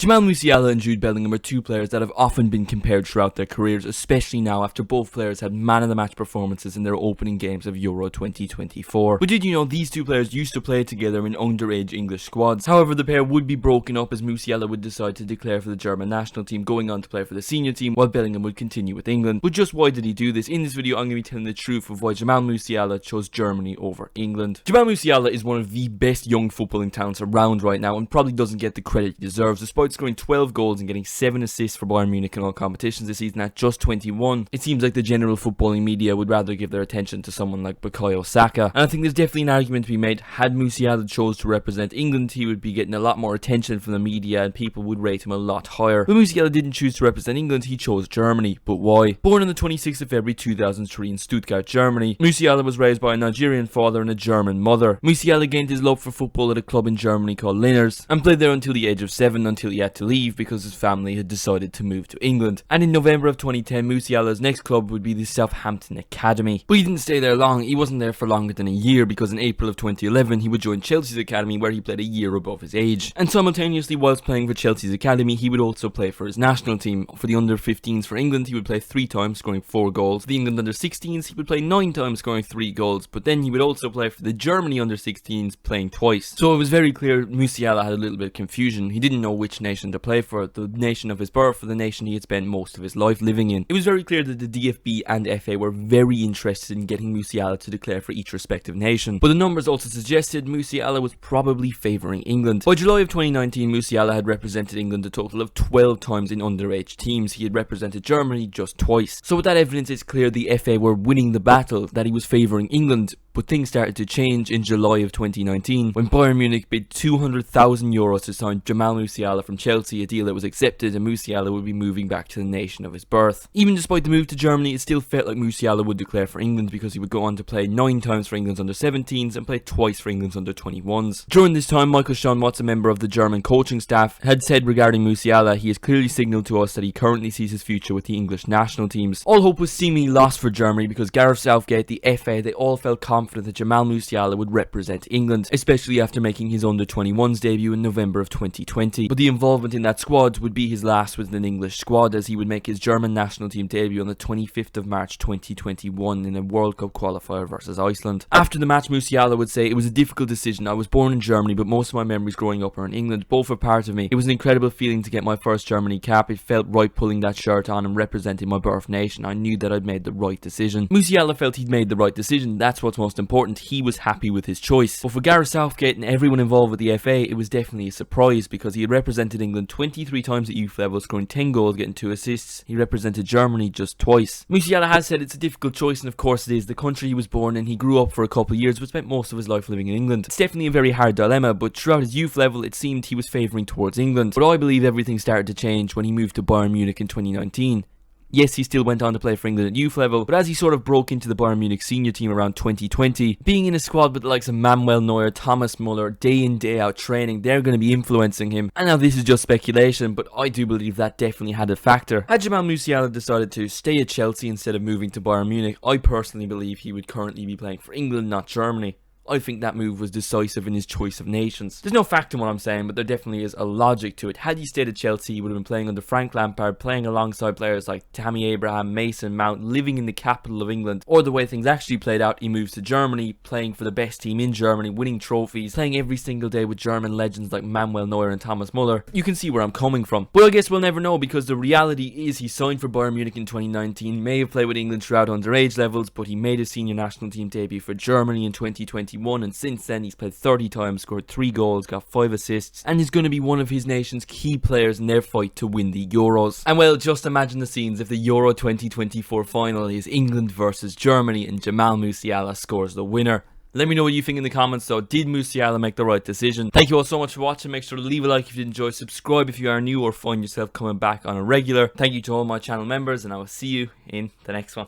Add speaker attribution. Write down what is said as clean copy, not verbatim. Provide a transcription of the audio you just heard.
Speaker 1: Jamal Musiala and Jude Bellingham are two players that have often been compared throughout their careers, especially now after both players had man-of-the-match performances in their opening games of Euro 2024. But did you know these two players used to play together in underage English squads? However, the pair would be broken up as Musiala would decide to declare for the German national team, going on to play for the senior team, while Bellingham would continue with England. But just why did he do this? In this video, I'm going to be telling the truth of why Jamal Musiala chose Germany over England. Jamal Musiala is one of the best young footballing talents around right now and probably doesn't get the credit he deserves, despite scoring 12 goals and getting 7 assists for Bayern Munich in all competitions this season at just 21. It seems like the general footballing media would rather give their attention to someone like Bukayo Saka, and I think there's definitely an argument to be made. Had Musiala chose to represent England, he would be getting a lot more attention from the media and people would rate him a lot higher. But Musiala didn't choose to represent England, he chose Germany. But why? Born on the 26th of February 2003 in Stuttgart, Germany, Musiala was raised by a Nigerian father and a German mother. Musiala gained his love for football at a club in Germany called Linners and played there until the age of 7, until he had to leave because his family had decided to move to England. And in November of 2010, Musiala's next club would be the Southampton Academy. But he didn't stay there long. He wasn't there for longer than a year, because in April of 2011 he would join Chelsea's academy, where he played a year above his age. And simultaneously, whilst playing for Chelsea's academy, he would also play for his national team. For the under-15s for England, he would play 3 times, scoring 4 goals. For the England under-16s, he would play 9 times, scoring 3 goals. But then he would also play for the Germany under-16s, playing twice. So it was very clear Musiala had a little bit of confusion. He didn't know which nation to play for, the nation of his birth or the nation he had spent most of his life living in. It was very clear that the DFB and FA were very interested in getting Musiala to declare for each respective nation, but the numbers also suggested Musiala was probably favouring England. By July of 2019, Musiala had represented England a total of 12 times in underage teams. He had represented Germany just twice. So with that evidence, it's clear the FA were winning the battle, that he was favouring England. But things started to change in July of 2019 when Bayern Munich bid €200,000 to sign Jamal Musiala from Chelsea, a deal that was accepted, and Musiala would be moving back to the nation of his birth. Even despite the move to Germany, it still felt like Musiala would declare for England, because he would go on to play 9 times for England's under-17s and play twice for England's under-21s. During this time, Michael Sean Watts, a member of the German coaching staff, had said regarding Musiala, he has clearly signalled to us that he currently sees his future with the English national teams. All hope was seemingly lost for Germany, because Gareth Southgate, the FA, they all felt confident that Jamal Musiala would represent England, especially after making his under-21s debut in November of 2020. But the involvement in that squad would be his last with an English squad, as he would make his German national team debut on the 25th of March 2021 in a World Cup qualifier versus Iceland. After the match, Musiala would say, "It was a difficult decision. I was born in Germany, but most of my memories growing up are in England. Both are part of me. It was an incredible feeling to get my first Germany cap. It felt right pulling that shirt on and representing my birth nation. I knew that I'd made the right decision." Musiala felt he'd made the right decision. That's what's most important. He was happy with his choice. But for Gareth Southgate and everyone involved with the FA, it was definitely a surprise, because he had represented England 23 times at youth level, scoring 10 goals, getting 2 assists. He represented Germany just twice. Musiala has said it's a difficult choice, and of course it is. The country he was born in, he grew up for a couple of years, but spent most of his life living in England. It's definitely a very hard dilemma, but throughout his youth level, it seemed he was favouring towards England. But I believe everything started to change when he moved to Bayern Munich in 2019. Yes, he still went on to play for England at youth level, but as he sort of broke into the Bayern Munich senior team around 2020, being in a squad with the likes of Manuel Neuer, Thomas Muller, day in day out training, they're going to be influencing him. And now this is just speculation, but I do believe that definitely had a factor. Had Jamal Musiala decided to stay at Chelsea instead of moving to Bayern Munich, I personally believe he would currently be playing for England, not Germany. I think that move was decisive in his choice of nations. There's no fact in what I'm saying, but there definitely is a logic to it. Had he stayed at Chelsea, he would have been playing under Frank Lampard, playing alongside players like Tammy Abraham, Mason Mount, living in the capital of England. Or the way things actually played out, he moves to Germany, playing for the best team in Germany, winning trophies, playing every single day with German legends like Manuel Neuer and Thomas Muller. You can see where I'm coming from. But I guess we'll never know, because the reality is he signed for Bayern Munich in 2019, may have played with England throughout underage levels, but he made his senior national team debut for Germany in 2021, and since then he's played 30 times, scored 3 goals, got 5 assists, and is going to be one of his nation's key players in their fight to win the Euros. And well, just imagine the scenes if the Euro 2024 final is England versus Germany and Jamal Musiala scores the winner. Let me know what you think in the comments. So, did Musiala make the right decision? Thank you all so much for watching. Make sure to leave a like if you enjoyed, subscribe if you are new or find yourself coming back on a regular. Thank you to all my channel members, and I will see you in the next one.